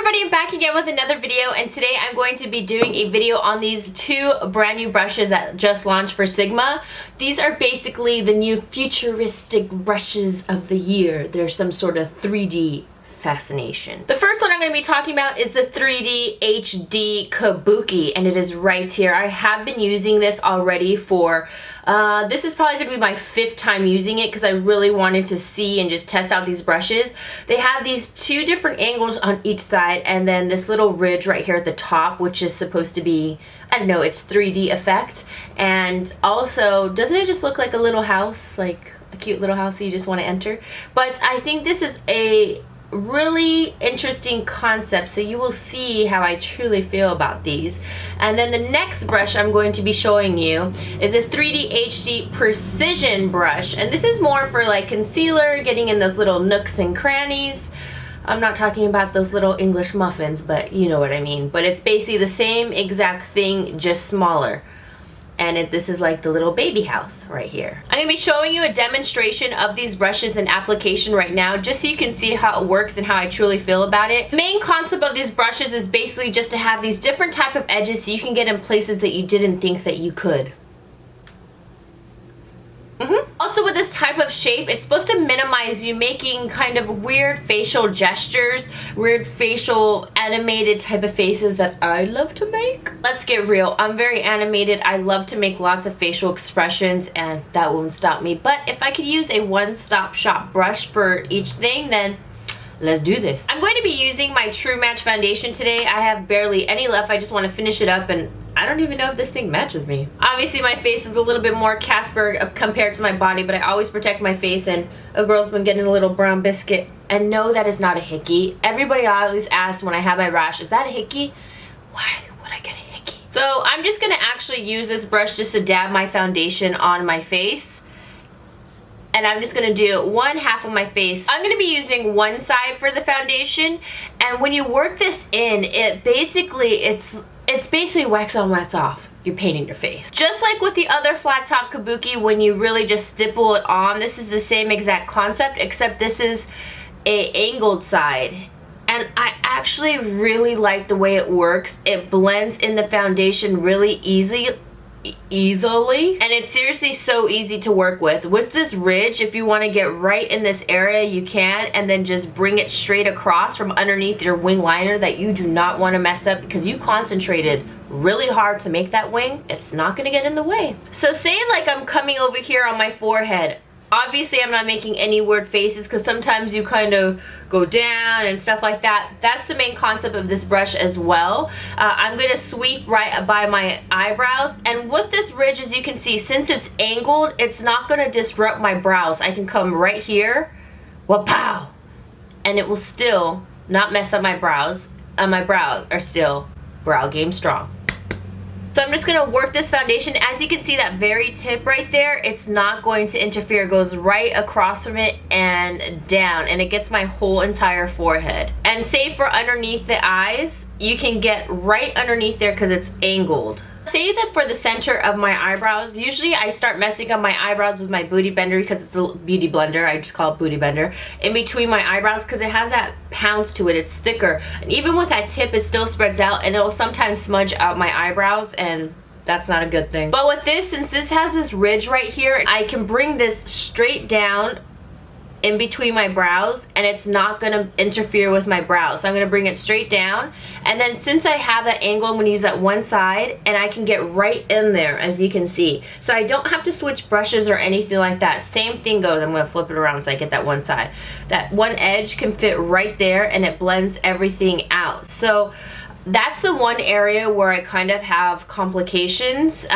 everybody, I'm back again with another video, and today I'm going to be doing a video on these two brand new brushes that just launched for Sigma. These are basically the new futuristic brushes of the year. There's some sort of 3D fascination. The first one I'm going to be talking about is the 3D HD Kabuki, and it is right here. I have been using this already for this is probably going to be my 5th time using it because I really wanted to see and just test out these brushes. They have these two different angles on each side, and then this little ridge right here at the top, which is supposed to be, I don't know, it's 3D effect. And also, doesn't it just look like a little house, like a cute little house you just want to enter? But I think this is a really interesting concept, so you will see how I truly feel about these. And then the next brush I'm going to be showing you is a 3D HD Precision brush, and this is more for like concealer, getting in those little nooks and crannies. I'm not talking about those little English muffins, but you know what I mean. But it's basically the same exact thing, just smaller. And this is like the little baby house right here. I'm going to be showing you a demonstration of these brushes in application right now, just so you can see how it works and how I truly feel about it. The main concept of these brushes is basically just to have these different type of edges so you can get in places that you didn't think that you could. Also, with this type of shape, it's supposed to minimize you making kind of weird facial gestures, weird facial animated type of faces that I love to make. Let's get real. I'm very animated. I love to make lots of facial expressions, and that won't stop me. But if I could use a one-stop shop brush for each thing, then let's do this. I'm going to be using my True Match foundation today. I have barely any left. I just want to finish it up, and I don't even know if this thing matches me. Obviously, my face is a little bit more Casper compared to my body, but I always protect my face, and a girl's been getting a little brown biscuit. And no, that is not a hickey. Everybody always asks when I have my rash, is that a hickey? Why would I get a hickey? So I'm just gonna actually use this brush just to dab my foundation on my face. And I'm just gonna do one half of my face. I'm gonna be using one side for the foundation, and when you work this in, it's basically wax on, wax off. You're painting your face. Just like with the other flat top Kabuki, when you really just stipple it on, this is the same exact concept, except this is a angled side. And I actually really like the way it works. It blends in the foundation really easily, and it's seriously so easy to work with. With this ridge, if you want to get right in this area, you can, and then just bring it straight across from underneath your wing liner that you do not want to mess up because you concentrated really hard to make that wing. It's not going to get in the way. So say like I'm coming over here on my forehead. Obviously, I'm not making any weird faces because sometimes you kind of go down and stuff like that. That's the main concept of this brush as well. I'm going to sweep right by my eyebrows. And with this ridge, as you can see, since it's angled, it's not going to disrupt my brows. I can come right here, wapow, and it will still not mess up my brows. My brows are still brow game strong. So I'm just going to work this foundation. As you can see, that very tip right there, it's not going to interfere. It goes right across from it and down, and it gets my whole entire forehead. And say for underneath the eyes, you can get right underneath there because it's angled. Say that for the center of my eyebrows, usually I start messing up my eyebrows with my booty bender because it's a beauty blender. I just call it booty bender. In between my eyebrows because it has that pounce to it. It's thicker. And even with that tip, it still spreads out, and it will sometimes smudge out my eyebrows, and that's not a good thing. But with this, since this has this ridge right here, I can bring this straight down in between my brows, and it's not going to interfere with my brows. So I'm going to bring it straight down, and then since I have that angle, I'm going to use that one side, and I can get right in there, as you can see. So I don't have to switch brushes or anything like that. Same thing goes. I'm going to flip it around so I get that one side. That one edge can fit right there, and it blends everything out. So that's the one area where I kind of have complications,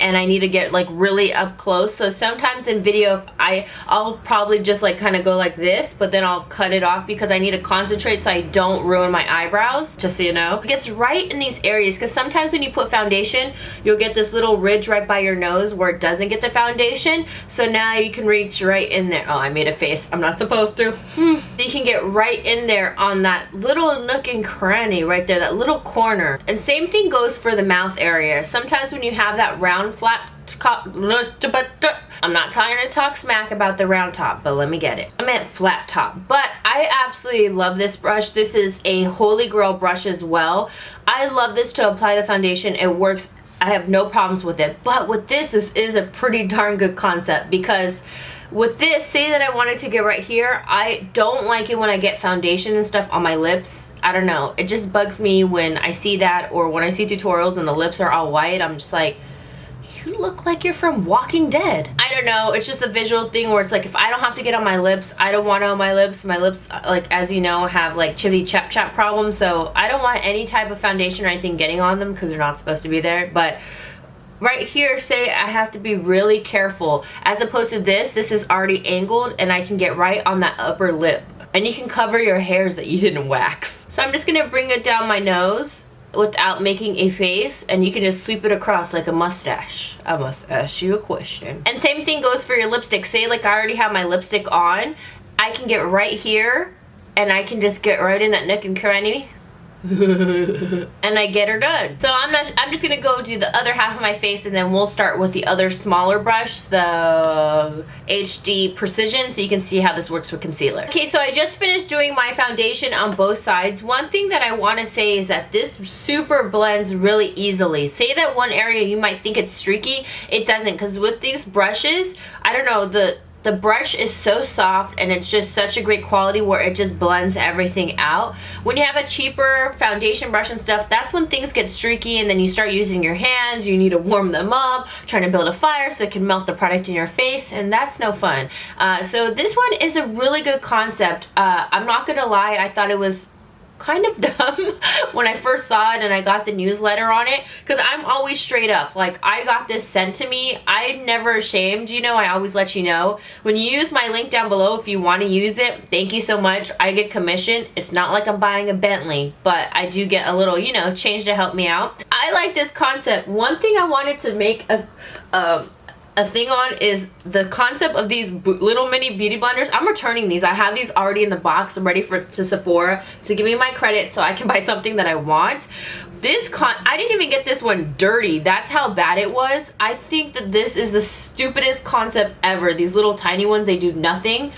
and I need to get like really up close. So sometimes in video, I'll probably just like kind of go like this, but then I'll cut it off because I need to concentrate so I don't ruin my eyebrows, just so you know. It gets right in these areas because sometimes when you put foundation, you'll get this little ridge right by your nose where it doesn't get the foundation. So now you can reach right in there. Oh, I made a face. I'm not supposed to. So you can get right in there on that little nook and cranny right there, that little corner. And same thing goes for the mouth area. Sometimes when you have that round flat I'm not trying to talk smack about the round top, but let me get it. I meant flat top. But I absolutely love this brush. This is a holy grail brush as well. I love this to apply the foundation. It works. I have no problems with it. But with this is a pretty darn good concept, because with this, say that I wanted to get right here, I don't like it when I get foundation and stuff on my lips. I don't know. It just bugs me when I see that, or when I see tutorials and the lips are all white. I'm just like, you look like you're from Walking Dead. I don't know. It's just a visual thing where it's like, if I don't have to get on my lips, I don't want it on my lips. My lips, like, as you know, have like chippity chap chap problems. So I don't want any type of foundation or anything getting on them, because they're not supposed to be there. But right here, say I have to be really careful. As opposed to this is already angled, and I can get right on that upper lip. And you can cover your hairs that you didn't wax. So I'm just gonna bring it down my nose without making a face, and you can just sweep it across like a mustache. I must ask you a question. And same thing goes for your lipstick. Say like I already have my lipstick on, I can get right here, and I can just get right in that nook and cranny, and I get her done. So I'm just gonna go do the other half of my face, and then we'll start with the other smaller brush, the HD Precision, so you can see how this works with concealer. Okay, so I just finished doing my foundation on both sides. One thing that I want to say is that this super blends really easily. Say that one area you might think it's streaky, it doesn't, because with these brushes, I don't know, the brush is so soft, and it's just such a great quality where it just blends everything out. When you have a cheaper foundation brush and stuff, that's when things get streaky, and then you start using your hands, you need to warm them up, trying to build a fire so it can melt the product in your face, and that's no fun. So this one is a really good concept. I'm not gonna lie, I thought it was kind of dumb when I first saw it and I got the newsletter on it, because I'm always straight up. Like, I got this sent to me. I'm never ashamed, you know. I always let you know. When you use my link down below, if you want to use it, thank you so much. I get commission. It's not like I'm buying a Bentley, but I do get a little, you know, change to help me out. I like this concept. One thing I wanted to make a thing on is the concept of these little mini beauty blenders. I'm returning these. I have these already in the box. I'm ready to Sephora to give me my credit so I can buy something that I want. I didn't even get this one dirty. That's how bad it was. I think that this is the stupidest concept ever. These little tiny ones, they do nothing.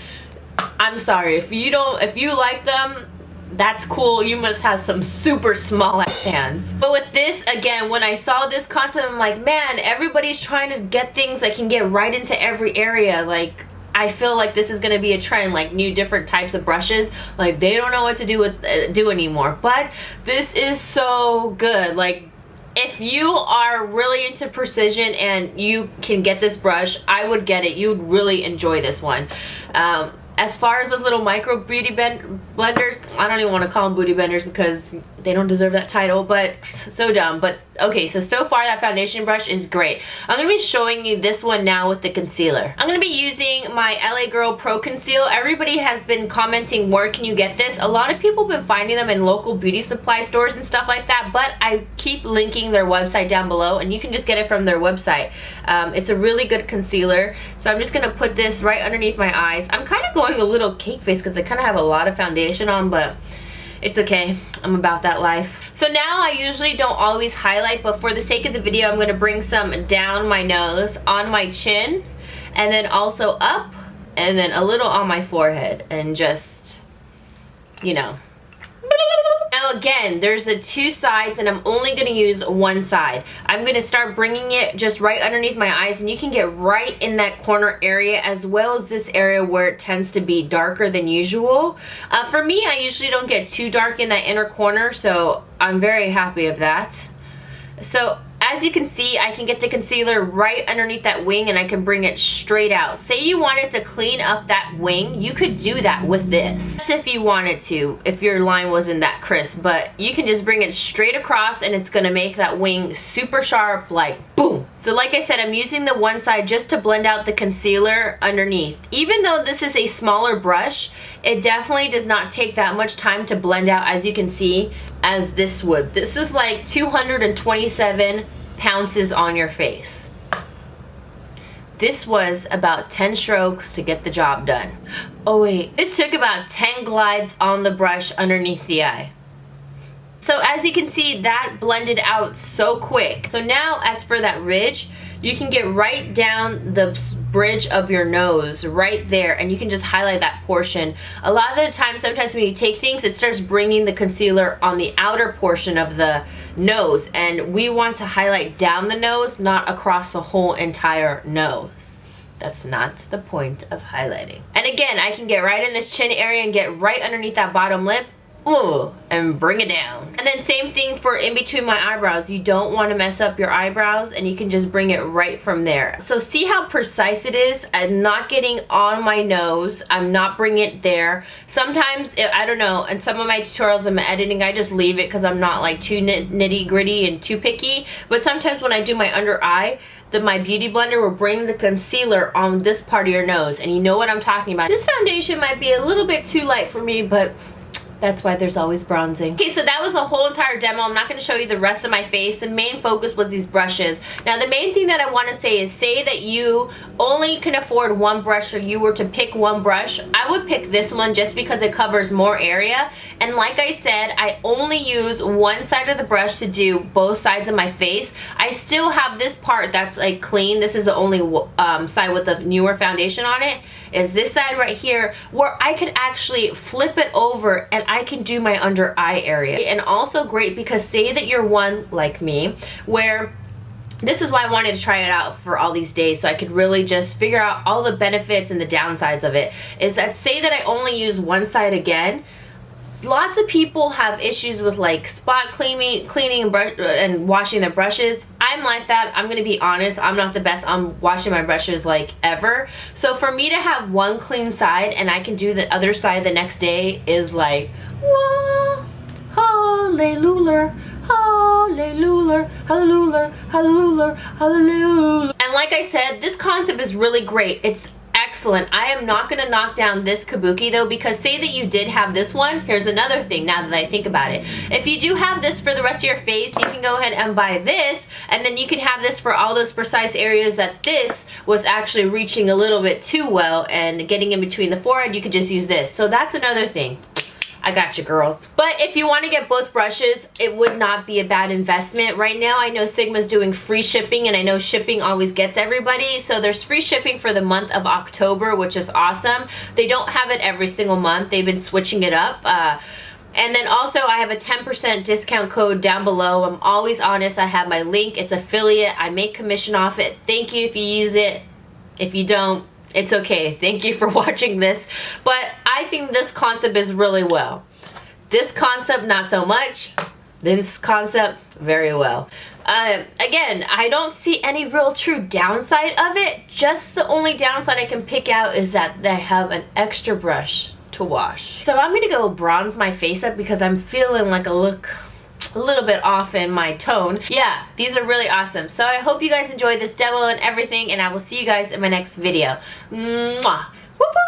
I'm sorry. If you like them, that's cool. You must have some super small ass hands. But with this, again, when I saw this concept, I'm like, man, everybody's trying to get things that can get right into every area. Like, I feel like this is gonna be a trend, like new different types of brushes. Like, they don't know what to do anymore. But this is so good. Like, if you are really into precision and you can get this brush, I would get it. You'd really enjoy this one. As far as those little micro beauty blenders, I don't even want to call them booty benders because they don't deserve that title, but so dumb. But okay, so far that foundation brush is great. I'm going to be showing you this one now with the concealer. I'm going to be using my LA Girl Pro Conceal. Everybody has been commenting, where can you get this? A lot of people have been finding them in local beauty supply stores and stuff like that, but I keep linking their website down below, and you can just get it from their website. It's a really good concealer, so I'm just going to put this right underneath my eyes. I'm kind of going a little cake face because I kind of have a lot of foundation on, but it's okay. I'm about that life. So now I usually don't always highlight, but for the sake of the video, I'm going to bring some down my nose, on my chin, and then also up, and then a little on my forehead, and just, you know. Now again, there's the two sides, and I'm only going to use one side. I'm going to start bringing it just right underneath my eyes, and you can get right in that corner area, as well as this area where it tends to be darker than usual. For me, I usually don't get too dark in that inner corner, so I'm very happy of that. So as you can see, I can get the concealer right underneath that wing, and I can bring it straight out. Say you wanted to clean up that wing, you could do that with this. That's if you wanted to, if your line wasn't that crisp, but you can just bring it straight across, and it's gonna make that wing super sharp, like boom. So like I said, I'm using the one side just to blend out the concealer underneath. Even though this is a smaller brush, it definitely does not take that much time to blend out, as you can see, as this would. This is like 227 pounces on your face. This was about 10 strokes to get the job done. Oh wait, this took about 10 glides on the brush underneath the eye. So as you can see, that blended out so quick. So now as for that ridge, you can get right down the bridge of your nose right there, and you can just highlight that portion. A lot of the time, sometimes when you take things, it starts bringing the concealer on the outer portion of the nose, and we want to highlight down the nose, not across the whole entire nose. That's not the point of highlighting. And again, I can get right in this chin area and get right underneath that bottom lip. Ooh, and bring it down. And then same thing for in between my eyebrows. You don't want to mess up your eyebrows, and you can just bring it right from there. So see how precise it is? I'm not getting on my nose. I'm not bringing it there. Sometimes, I don't know, in some of my tutorials I'm editing, I just leave it because I'm not like too nitty gritty and too picky. But sometimes when I do my under eye, my beauty blender will bring the concealer on this part of your nose, and you know what I'm talking about. This foundation might be a little bit too light for me, but that's why there's always bronzing. Okay, so that was a whole entire demo. I'm not going to show you the rest of my face. The main focus was these brushes. Now, the main thing that I want to say is, say that you only can afford one brush, or you were to pick one brush, I would pick this one just because it covers more area. And like I said, I only use one side of the brush to do both sides of my face. I still have this part that's like clean. This is the only side with the newer foundation on it, is this side right here, where I could actually flip it over and I can do my under eye area. And also great because say that you're one like me, where this is why I wanted to try it out for all these days, so I could really just figure out all the benefits and the downsides of it, is that say that I only use one side again, lots of people have issues with like spot cleaning and washing their brushes. I'm like that. I'm gonna be honest, I'm not the best on washing my brushes like ever. So for me to have one clean side and I can do the other side the next day is like, wah, hallelujah, hallelujah, hallelujah, hallelujah, hallelujah. And like I said, this concept is really great. It's excellent. I am not going to knock down this kabuki though, because say that you did have this one. Here's another thing now that I think about it. If you do have this for the rest of your face, you can go ahead and buy this, and then you can have this for all those precise areas that this was actually reaching a little bit too well and getting in between the forehead. You could just use this. So that's another thing. I got you, girls. But if you want to get both brushes, it would not be a bad investment. Right now, I know Sigma's doing free shipping, and I know shipping always gets everybody. So there's free shipping for the month of October, which is awesome. They don't have it every single month. They've been switching it up. And then also I have a 10% discount code down below. I'm always honest. I have my link. It's affiliate. I make commission off it. Thank you if you use it. If you don't, it's okay. Thank you for watching this. But I think this concept is really well. This concept, not so much. This concept, very well. Again, I don't see any real true downside of it. Just the only downside I can pick out is that they have an extra brush to wash. So I'm gonna go bronze my face up because I'm feeling like a little bit off in my tone. Yeah, these are really awesome. So I hope you guys enjoyed this demo and everything, and I will see you guys in my next video. Mwah! Whoop, whoop.